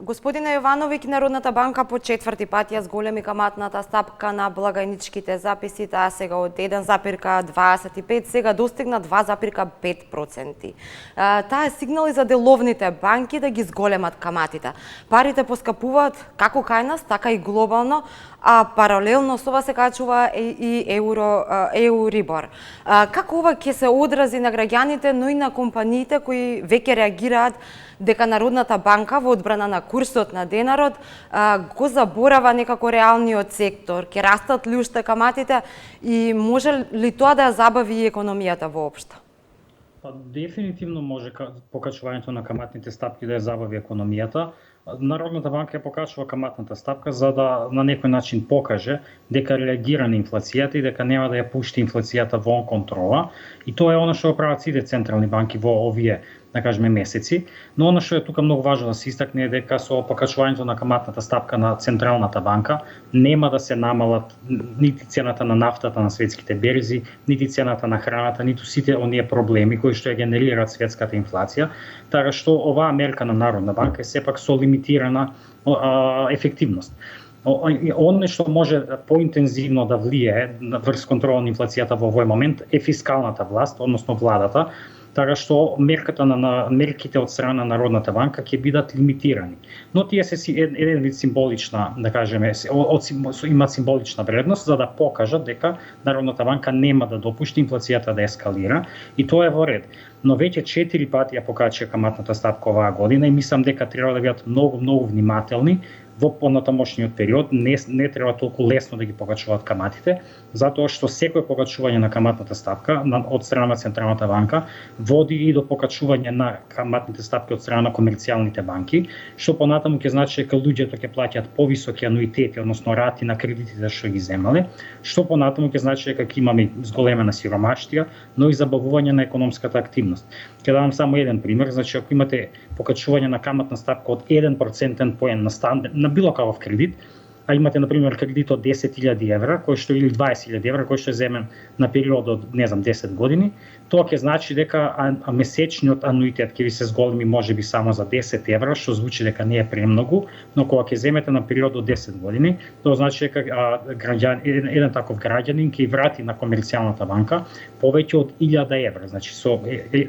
Господине Јовановиќ, Народната банка по четврти пат ја зголеми каматната стапка на благајничките записи, таа сега од 1,25 сега достигна 2,5%. Таа е сигнал и за деловните банки да ги зголемат каматите. Парите поскапуваат како кај нас, така и глобално, а паралелно со ова се качува и Еурибор. Како ова ќе се одрази на граѓаните, но и на компаниите кои веќе реагираат дека Народната банка во одбрана на курсот на денарот го заборава некако реалниот сектор? Ќе растат ли уште каматите и може ли тоа да ја забави и економијата воопшто? Дефинитивно може покачувањето на каматните стапки да ја забави економијата. Народната банка ја покачува каматната стапка за да на некој начин покаже дека реагира на инфлацијата и дека нема да ја пушти инфлацијата вон контрола. И тоа е она што прават сите централни банки во овие, да кажеме, месеци. Но она што е тука многу важно да се истакне е дека со покачувањето на каматната стапка на Централната банка нема да се намалат нити цената на нафтата на светските берзи, нити цената на храната, ниту сите оние проблеми кои што ја генерираат светската инфлација, така што оваа мерка на Народна банка е сепак со лимитирана ефективност. Оно што може поинтензивно да влијае врз контрола на инфлацијата во овој момент е фискалната власт, односно владата, така што мерките од страна на Народната банка ќе бидат лимитирани. Но тие се еден вид символична, да кажеме, имаат символична вредност за да покажат дека Народната банка нема да допушти инфлацијата да ескалира и тоа е во ред. Но веќе 4 пати ја покачија каматната стапка оваа година и мислам дека треба да бидат многу внимателни во понатамошниот период. Не треба толку лесно да ги покачуваат каматите, затоа што секој покачување на каматната стапка од страна на Централната банка води и до покачување на каматните стапки од страна на комерцијалните банки, што понатаму ќе значи дека луѓето ќе плаќаат повисоки ануитети, односно рати на кредитите што ги земале, што понатаму ќе значи дека ќе имаме зголемена сиромаштија, но и забавување на економската активност. Ќе дадам само еден пример, значи ако имате покачување на каматна стапка од 1% поен на било каков кредит, а имате на пример кредит од 10.000 евра, кој што или 20.000 евра, кој што е земен на период од 10 години, тоа ќе значи дека месечниот ануитет ќе ви се зголеми можеби само за 10 евра, што звучи дека не е премногу, но кога ќе земете на период од 10 години, тоа значи дека еден таков граѓанин ќе врати на комерцијалната банка повеќе од 1000 евра. Значи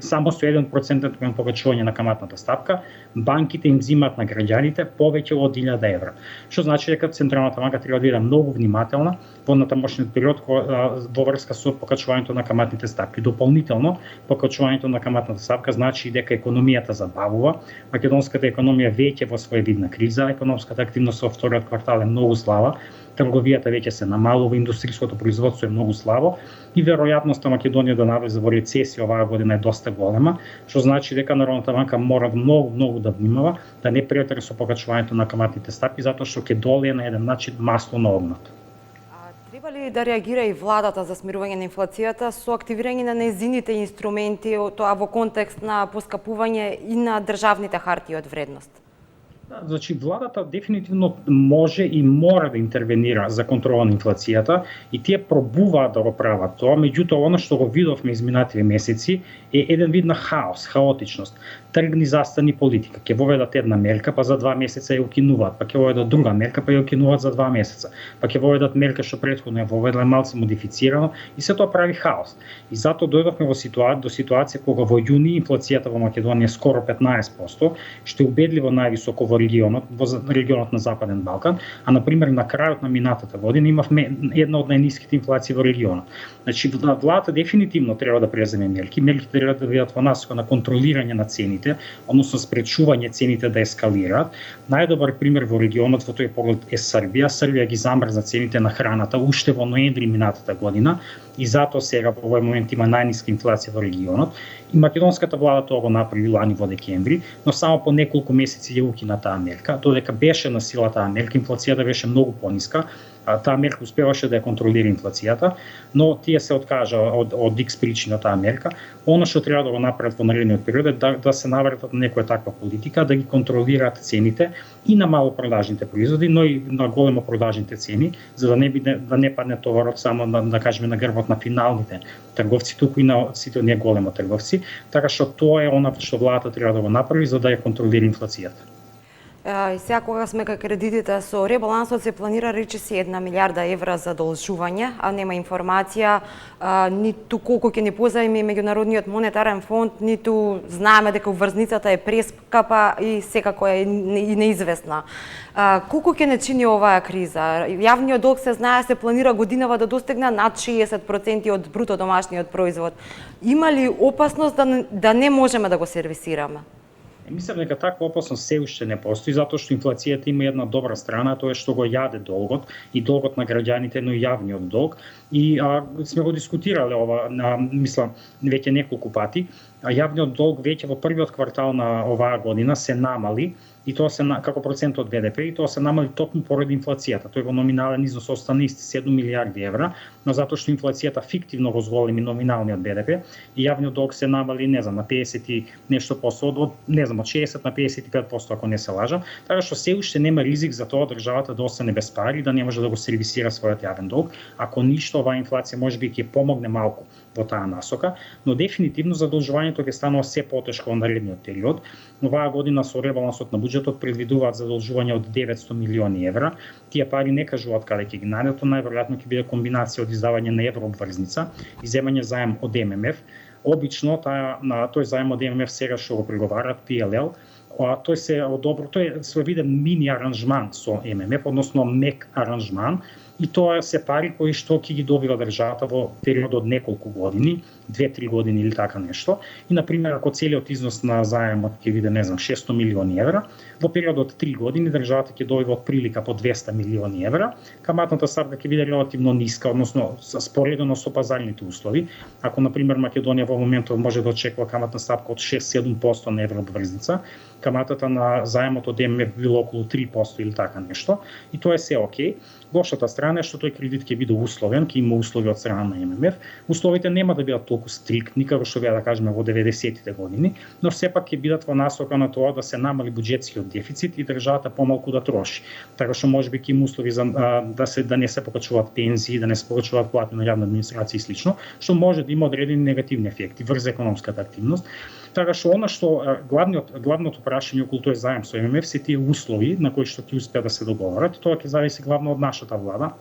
само со 1% покачување на каматната стапка, банките им зимаат на граѓаните повеќе од 1000 евра. Што значи дека Централната банка треба да биде многу внимателна во натамошниот период во врска со покачувањето на каматните стапки. Дополнително, покачувањето на каматната стапка значи дека економијата забавува. Македонската економија веќе во своја видна криза, економската активност во вториот квартал е многу слаба, трговијата веќе се намалува, индустријското производство е многу слабо и веројатноста Македонија да навлезе во рецесија оваа година е доста голема, што значи дека Народната банка мора многу да внимава да не претери со покачувањето на каматните стапки, затоа што ќе долие на еден начин масло на огнот. Треба ли да реагира и владата за смирување на инфлацијата со активирање на нејзините инструменти, тоа во контекст на поскапување и на државните хартии од вредност? Значи, владата дефинитивно може и мора да интервенира за контрола на инфлацијата и тие пробуваат да го прават тоа, меѓутоа она што го видовме изминативе месеци е еден вид на хаос, хаотичност. Тргни застани политика, ќе воведат една мерка, па за 2 месеца ја укинуваат, па ќе воведат друга мерка, па ја укинуваат за 2 месеца, па ќе воведат мерка што претходно ја воведале малце модифицирано и се тоа прави хаос. И затоа дојдовме до ситуација кога во јуни инфлацијата во Македонија е скоро 15%, што е убедливо највисоко во регионот на Западен Балкан, а на пример на крајот на минатата година имавме една од најниските инфлации во регионот. Значи владата дефинитивно треба да преземе мерки. Мерките треба да бидат во насока на контролирање на цените, односно спречување цените да ескалираат. Најдобар пример во регионот во тој поглед е Србија. Србија ги замрзна цените на храната уште во ноември минатата година и затоа сега во овој момент има најниска инфлација во регионот. И македонската влада тоа го направи лани во декември, но само по неколку месеци ја укина таа мерка, додека беше на сила таа мерка, инфлацијата беше многу пониска. Таа мерка успеваше да ја контролира инфлацијата, но тие се откажа од X причина таа мерка. Она што треба да го направат во наредниот период е да се навратат на некоја таква политика, да ги контролираат цените и на мало продажните производи, но и на големо продажните цени, за да не падне товарот само да кажеме на грбот на финалните трговци, туку и на сите оние големо трговци, така што тоа е она што владата треба да го направи за да ја контролира инфлацијата. И сега кога сме кај кредитите, со ребалансот се планира речиси 1 милиарда евра задолжување, а нема информација ниту колку ќе ни позајми Меѓународниот монетарен фонд, ниту знаеме дека уврзницата е прескапа и секако е и неизвестна. Колку ќе не чини оваа криза? Јавниот долг се знае се планира годинава да достигне над 60% од бруто домашниот производ. Има ли опасност да не можеме да го сервисираме? Мислам дека таква опасност се уште не постои, затоа што инфлацијата има една добра страна, тоа е што го јаде долгот, и долгот на граѓаните, но и јавниот долг. И сме го дискутирале ова, мислам, веќе неколку пати. Јавниот долг веќе во првиот квартал на оваа година се намали, и тоа се како процент од БДП, и тоа се намали токму поради инфлацијата. Тој во номинален износ остана исти 7 милиарди евра, но затоа што инфлацијата фиктивно го зголеми номиналниот БДП и јавниот долг се намали, не знам, на 50 и нешто посто, од не знам, од 60 на 55% ако не се лажам, така што се уште нема ризик за тоа државата да остане без пари, да не може да го сервисира својот јавен долг. Ако ништо, оваа инфлација можеби ќе помогне малку во таа насока, но дефинитивно задолжувањето ќе станува се потешко во наредниот период. Оваа година со ребалансот на буџетот предвидуваат задолжување од 900 милиони евра. Тие пари не кажуваат каде ќе ги најдат, најверојатно ќе биде комбинација од издавање на еврообврзница и земање заем од ММФ. Обично тој заем од ММФ сега што го преговарат PLL, тој се одобро, тој е своевиден мини аранжман со ММФ, односно мек аранжман, и тоа се пари кои што ќе ги добива државата во период од неколку години, 2-3 години или така нешто. И на пример, ако целиот износ на заемот ќе биде, не знам, 600 милиони евра, во период од 3 години државата ќе добива од прилика по 200 милиони евра, каматната ставка ќе биде релативно ниска, односно споредено со пазарните услови. Ако на пример Македонија во моментот може да очекува каматна ставка од 6-7% на еврообврзница, каматата на заемот од ММФ било околу 3% или така нешто, и тоа е се окей. Лошата страна е што тој кредит ќе биде условен, ќе има услови од страна на ММФ. Условите нема да бидат толку стриктни како што беа, да кажеме, во 90-тите години, но сепак ќе бидат во насока на тоа да се намали буџетскиот дефицит и државата помалку да троши. Така што можеби ќе има услови за да не се покачуваат пензии, да не се покачуваат плати на јавна администрација и слично, што може да има одредени негативни ефекти врз економската активност. Така што она што главното прашање околу тој заем со ММФ се тие услови на кои што ќе успеат да се договорат, тоа ќе зависи главно од нашата влада,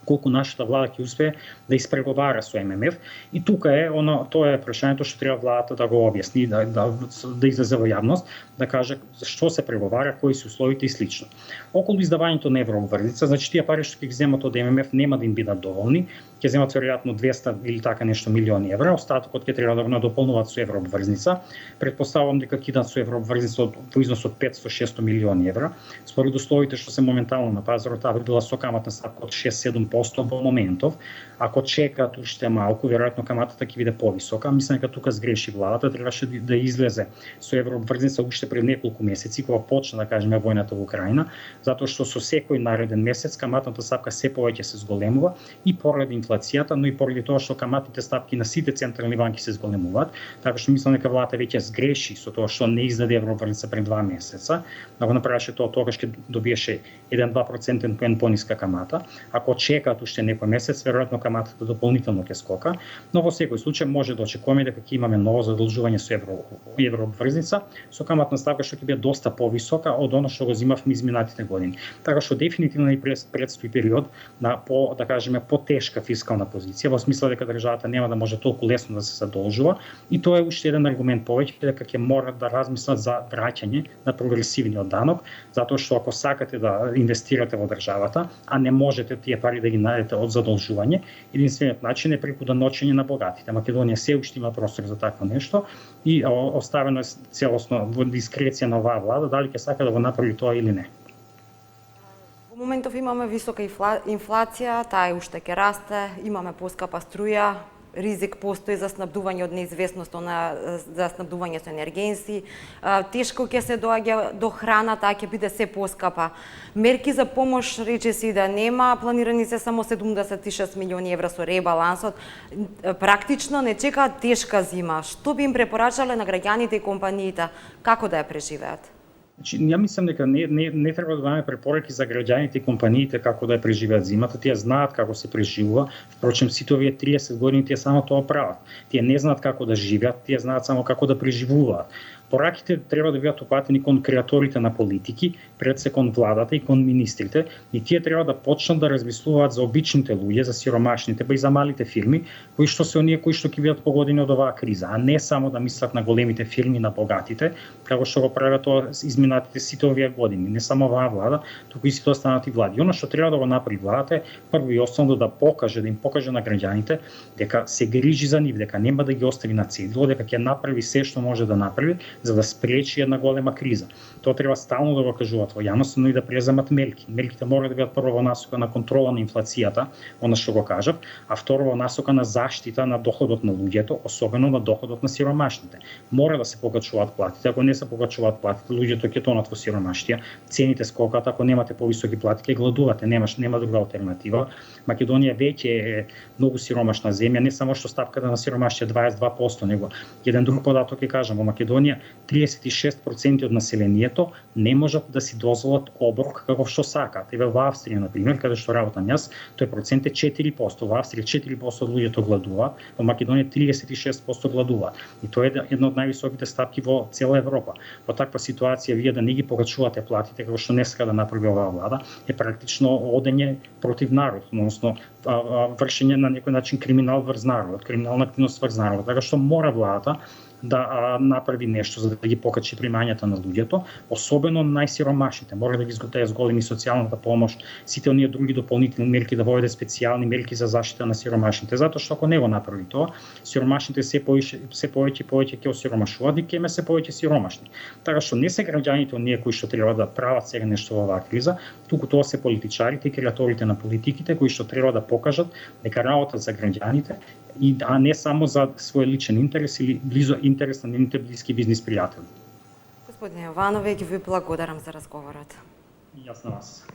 колку нашата влада ќе успее да испреговара со ММФ, и тука е тоа е прашањето што треба владата да го објасни, да излезе во јавност, да каже што се преговара, кои се условите и слично. Околу издавањето на еврообврзница, значи тие пари што ќе ги земат од ММФ нема да им бидат доволни, ќе земат веројатно 200 или така нешто милиони евра, остатокот ќе треба да го надополнуваат со еврообврзница. Предпоставувам дека ќе идат со еврообврзница во износ од 500-600 милиони евра. Според условите што се моментално на пазарот, таа би била со каматна ставка од 6-7% во моментов. Ако чекаат уште малку, веројатно каматата ќе биде повисока. Мислам дека тука сгреши владата, требаше да излезе со еврообврзница уште пред неколку месеци кога почна, да кажеме, војната во Украина, затоа што со секој нареден месец каматната ставка се повеќе се зголемува и поради инфлацијата, но и поради тоа што каматните ставки на сите централни банки се зголемуваат. Така што мислам дека владата веќе сгреши со тоа што не издаде еврообврзница пред 2 месеца. Да го направише тоа, тогаш ќе добиеше 1-2% поен пониска камата. Ако чекаат уште некој месец, веројатно каматата дополнително ќе скока, но во секој случај може да очекуваме дека ќе имаме ново задолжување со еврообврзница со каматна ставка што ќе биде доста повисока од она што го зимавме изминатите години. Така што дефинитивно ни предстои период на да кажеме потешка фискална позиција, во смисла дека државата нема да може толку лесно да се задолжува, и тоа е уште еден аргумент повеќе дека ќе морат да размислат за враќање на прогресивниот данок, затоа што ако сакате да инвестирате во државата, а не можете тие пари да ги најдете од задолжување, единствениот начин е преку ночење на богатите. Македонија се уште има простор за такво нешто и оставено е целосно во дискреција на оваа влада дали ќе сака да го направи тоа или не. Во моментов имаме висока инфлација, таа уште ќе расте, имаме поскапа струја, ризик постои за снабдување од неизвестност, за снабдување со енергенси, тешко ќе се доаѓа до храна, таа ќе биде се поскапа. Мерки за помош речиси да нема, планирани се само 76 милиони евра со ребалансот. Практично не чекаат тешка зима. Што би им препорачале на граѓаните и компаниите, како да ја преживеат? Ја мислам дека не треба да даваме препораки за граѓаните и компаниите како да ја преживеат зимата. Тие знаат како се преживува. Впрочем, сите овие 30 години тие само тоа прават. Тие не знаат како да живеат, тие знаат само како да преживуваат. Пораките треба да бидат упатени кон креаторите на политики, пред се кон владата и кон министрите, и тие треба да почнат да размислуваат за обичните луѓе, за сиромашните, ба и за малите фирми, кои што се оние кои што ќе бидат погодени од оваа криза, а не само да мислат на големите фирми, на богатите, како што го прават тоа изминатите сите овие години, не само оваа влада, туку и сите останати влади. И она што треба да го направи владата е прво и основно да покаже, да им покаже на граѓаните дека се грижи за нив, дека нема да ги остави на цедило, дека ќе направи се што може да направи за да спречи една голема криза. Тоа треба стално да го кажуваат во јавност, но и да преземат мерки. Мерките мора да бидат прво во насока на контрола на инфлацијата, она што го кажав, а второ во насока на заштита на доходот на луѓето, особено на доходот на сиромашните. Мора да се покачуваат платите, ако не се покачуваат платите, луѓето ќе тонат во сиромаштија, цените скокат, ако немате повисоки плати ќе гладувате, нема друга алтернатива. Македонија веќе е многу сиромашна земја, не само што стапката на сиромаштија 22%, него еден друг податок ќе кажам, во Македонија 36% од населението не можат да си дозволат оброк каков што сакаат. Еве во Австрија на пример, каде што работам јас, тој процент е 4%. Во Австрија 4% од луѓето гладуваат, во Македонија 36% гладуваат. И тоа е една од највисоките стапки во цела Европа. Во таква ситуација вие да не ги покачувате платите како што не сака да направи оваа влада, е практично одење против народ, односно вршење на некој начин криминал врз народ, криминална активност врз народ. Така што мора владата да направи нешто за да ги покачи примањата на луѓето, особено најсиромашните. Мора да ги зголеми социјалната помош, сите оние други дополнителни мерки, да воведе специјални мерки за заштита на сиромашните, затоа што ако не го направи тоа, сиромашните се повеќе ќе осиромашуваат и ќе ме се повеќе сиромашни. Така што не се граѓаните оние кои што треба да прават сега нешто во оваа криза, туку тоа се политичарите и креаторите на политиките кои што треба да покажат дека работат за граѓаните, а не само за свој личен интерес или близо интерес на нивните блиски бизнис пријатели. Господин Јовановиќ, ви благодарам за разговорот. И јас на вас.